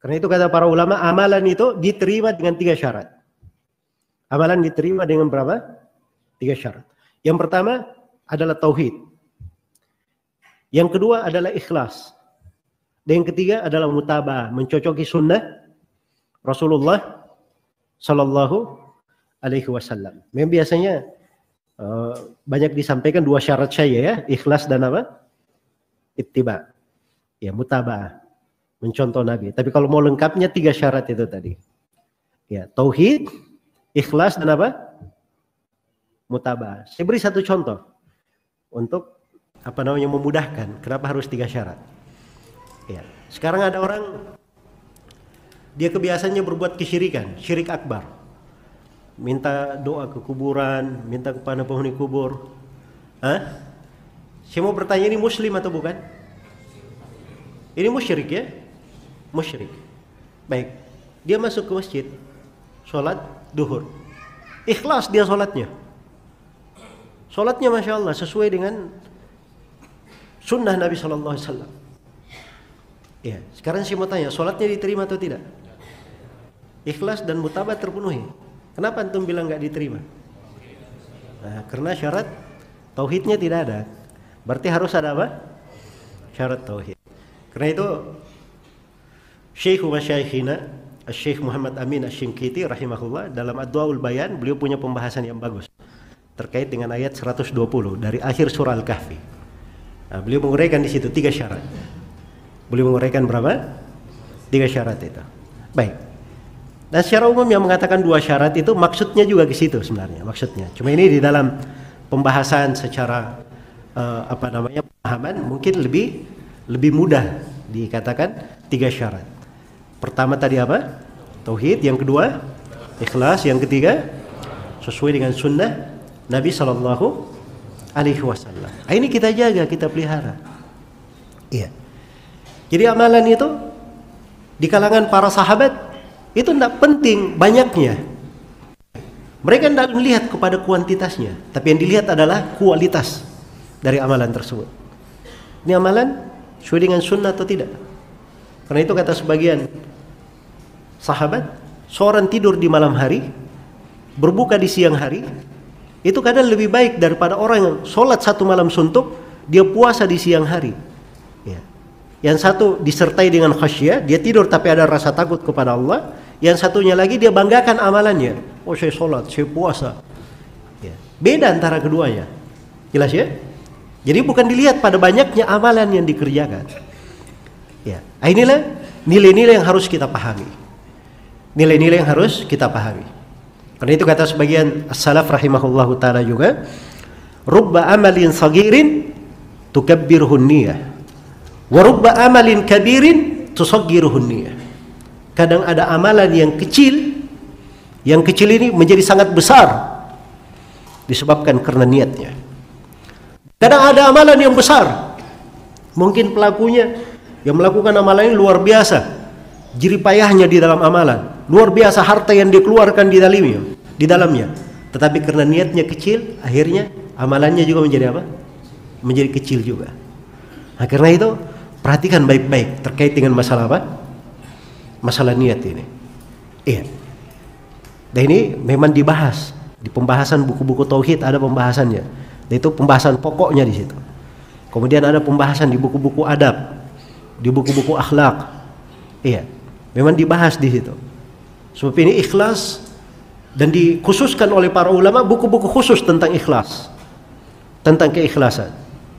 Karena itu kata para ulama, amalan itu diterima dengan 3 syarat. Amalan diterima dengan berapa? 3 syarat. Yang pertama adalah tauhid. Yang kedua adalah ikhlas. Dan yang ketiga adalah mutaba'ah, mencocoki sunnah Rasulullah Sallallahu Alaihi Wasallam. Memang biasanya banyak disampaikan 2 syarat saja ya, ikhlas dan apa? Ittiba. Ya, mutaba'ah, mencontoh Nabi. Tapi kalau mau lengkapnya 3 syarat itu tadi. Ya, tauhid, ikhlas dan apa? Mutaba'ah. Saya beri 1 contoh untuk memudahkan. Kenapa harus 3 syarat? Ya, sekarang ada orang dia kebiasaannya berbuat kesyirikan, syirik akbar. Minta doa ke kuburan, minta kepada penghuni kubur. Saya mau bertanya, ini muslim atau bukan? Ini musyrik ya? Musyrik. Baik, dia masuk ke masjid, sholat duhur. Ikhlas dia sholatnya. Sholatnya Masya Allah sesuai dengan sunnah Nabi Sallallahu Alaihi Wasallam. Ya, sekarang saya mau tanya, sholatnya diterima atau tidak? Ikhlas dan mutaba'ah terpenuhi. Kenapa antum bilang nggak diterima? Nah, karena syarat tauhidnya tidak ada. Berarti harus ada apa? Syarat tauhid. Karena itu Syekh Masyayikhina Syekh Muhammad Amin Asy-Syinkiti rahimahullah dalam Adwaul Bayan, beliau punya pembahasan yang bagus terkait dengan ayat 120 dari akhir surah Al-Kahfi. Nah, beliau menguraikan di situ 3 syarat. Beliau menguraikan berapa? 3 syarat itu. Baik. Dan secara umum yang mengatakan 2 syarat itu maksudnya juga ke situ sebenarnya, maksudnya. Cuma ini di dalam pembahasan secara pemahaman mungkin lebih mudah dikatakan 3 syarat. Pertama tadi apa? Tauhid. Yang kedua ikhlas. Yang ketiga sesuai dengan sunnah Nabi Sallallahu Alaihi Wasallam. Ini kita jaga, kita pelihara. Iya. Jadi amalan itu di kalangan para sahabat itu tidak penting banyaknya. Mereka tidak melihat kepada kuantitasnya, tapi yang dilihat adalah kualitas dari amalan tersebut. Ini amalan sesuai dengan sunnah atau tidak? Karena itu kata sebagian sahabat, seorang tidur di malam hari, berbuka di siang hari, itu kadang lebih baik daripada orang yang sholat 1 malam suntuk, dia puasa di siang hari. Ya. Yang satu disertai dengan khasyah, dia tidur tapi ada rasa takut kepada Allah. Yang satunya lagi dia banggakan amalannya. Oh, saya sholat, saya puasa. Ya. Beda antara keduanya. Jelas ya? Jadi bukan dilihat pada banyaknya amalan yang dikerjakan. Ya. Inilah nilai-nilai yang harus kita pahami. Nilai-nilai yang harus kita pahami. Karena itu kata sebagian as-salaf rahimahullahu ta'ala juga, rubba amalin sagirin tukabbiruhun niyah, wa rubba amalin kabirin tusaggiruhun niyah. Kadang ada amalan yang kecil ini menjadi sangat besar disebabkan karena niatnya. Kadang ada amalan yang besar, mungkin pelakunya yang melakukan amalan ini luar biasa, jerih payahnya di dalam amalan, luar biasa harta yang dikeluarkan di dalamnya. Tetapi karena niatnya kecil, akhirnya amalannya juga menjadi apa? Menjadi kecil juga. Nah, karena itu perhatikan baik-baik terkait dengan masalah apa? Masalah niat ini. Iya. Dan ini memang dibahas di pembahasan buku-buku tauhid, ada pembahasannya. Dan itu pembahasan pokoknya di situ. Kemudian ada pembahasan di buku-buku adab, di buku-buku akhlak. Iya. Memang dibahas di situ. Sebab ini ikhlas dan dikhususkan oleh para ulama buku-buku khusus tentang ikhlas. Tentang keikhlasan.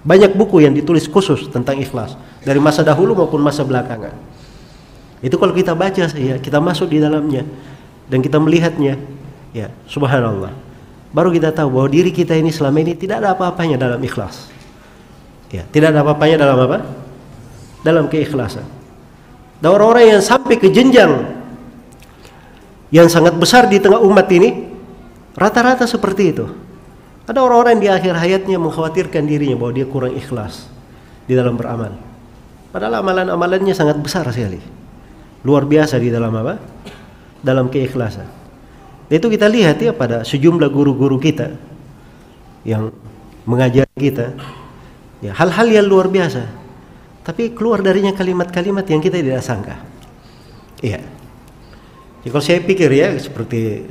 Banyak buku yang ditulis khusus tentang ikhlas dari masa dahulu maupun masa belakangan. Itu kalau kita baca saja, kita masuk di dalamnya dan kita melihatnya, ya subhanallah. Baru kita tahu bahwa diri kita ini selama ini tidak ada apa-apanya dalam ikhlas. Ya, tidak ada apa-apanya dalam apa? Dalam keikhlasan. Dan orang-orang yang sampai ke jenjang yang sangat besar di tengah umat ini, rata-rata seperti itu. Ada orang-orang di akhir hayatnya mengkhawatirkan dirinya bahwa dia kurang ikhlas di dalam beramal. Padahal amalan-amalannya sangat besar sekali. Luar biasa di dalam apa? Dalam keikhlasan. Itu kita lihat ya pada sejumlah guru-guru kita yang mengajar kita, ya hal-hal yang luar biasa. Tapi keluar darinya kalimat-kalimat yang kita tidak sangka. Iya. Jadi kalau saya pikir ya, seperti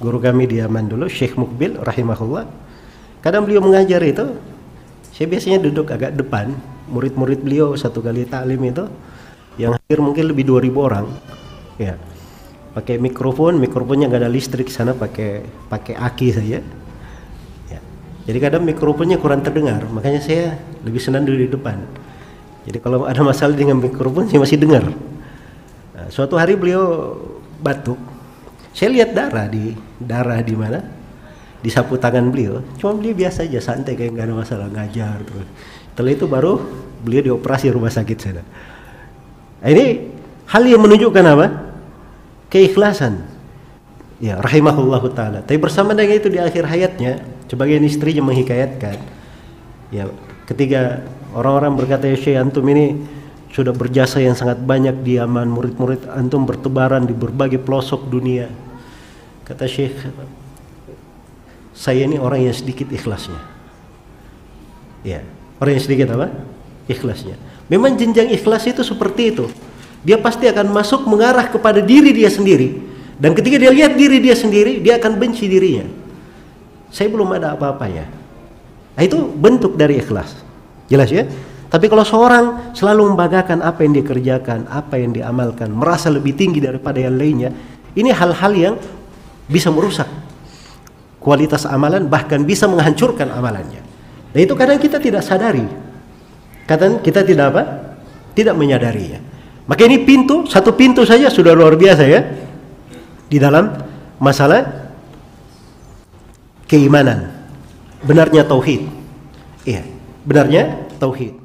guru kami di Yaman dulu, Syekh Mukbil rahimahullah, kadang beliau mengajar itu, saya biasanya duduk agak depan, murid-murid beliau satu kali taklim itu, yang hadir mungkin lebih 2000 orang, ya, pakai mikrofonnya nggak ada listrik sana, pakai aki saja, ya. Jadi kadang mikrofonnya kurang terdengar, makanya saya lebih senang duduk di depan. Jadi kalau ada masalah dengan mikrofon saya masih dengar. Nah, suatu hari beliau batuk, saya lihat darah di mana, di sapu tangan beliau. Cuma beliau biasa aja, santai, kayak nggak ada masalah, ngajar terus. Setelah itu baru beliau dioperasi rumah sakit sana. Nah, ini hal yang menunjukkan apa? Keikhlasan. Ya, rahimahullahu taala. Tapi bersama dengan itu di akhir hayatnya, sebagian istrinya menghikayatkan, ya, ketika orang-orang berkata, ya Syekh, antum ini sudah berjasa yang sangat banyak di Yaman, murid-murid antum bertebaran di berbagai pelosok dunia. Kata Syekh, saya ini orang yang sedikit ikhlasnya. Ya, orang yang sedikit apa? Ikhlasnya. Memang jenjang ikhlas itu seperti itu. Dia pasti akan masuk mengarah kepada diri dia sendiri. Dan ketika dia lihat diri dia sendiri, dia akan benci dirinya. Saya belum ada apa-apanya. Nah, itu bentuk dari ikhlas. Jelas ya? Tapi kalau seorang selalu membanggakan apa yang dia kerjakan, apa yang dia amalkan, merasa lebih tinggi daripada yang lainnya, ini hal-hal yang bisa merusak kualitas amalan, bahkan bisa menghancurkan amalannya. Dan itu kadang kita tidak sadari. Kadang kita tidak apa? Tidak menyadarinya. Maka ini satu pintu saja sudah luar biasa ya, di dalam masalah keimanan. Benarnya tauhid. Iya, benarnya tauhid.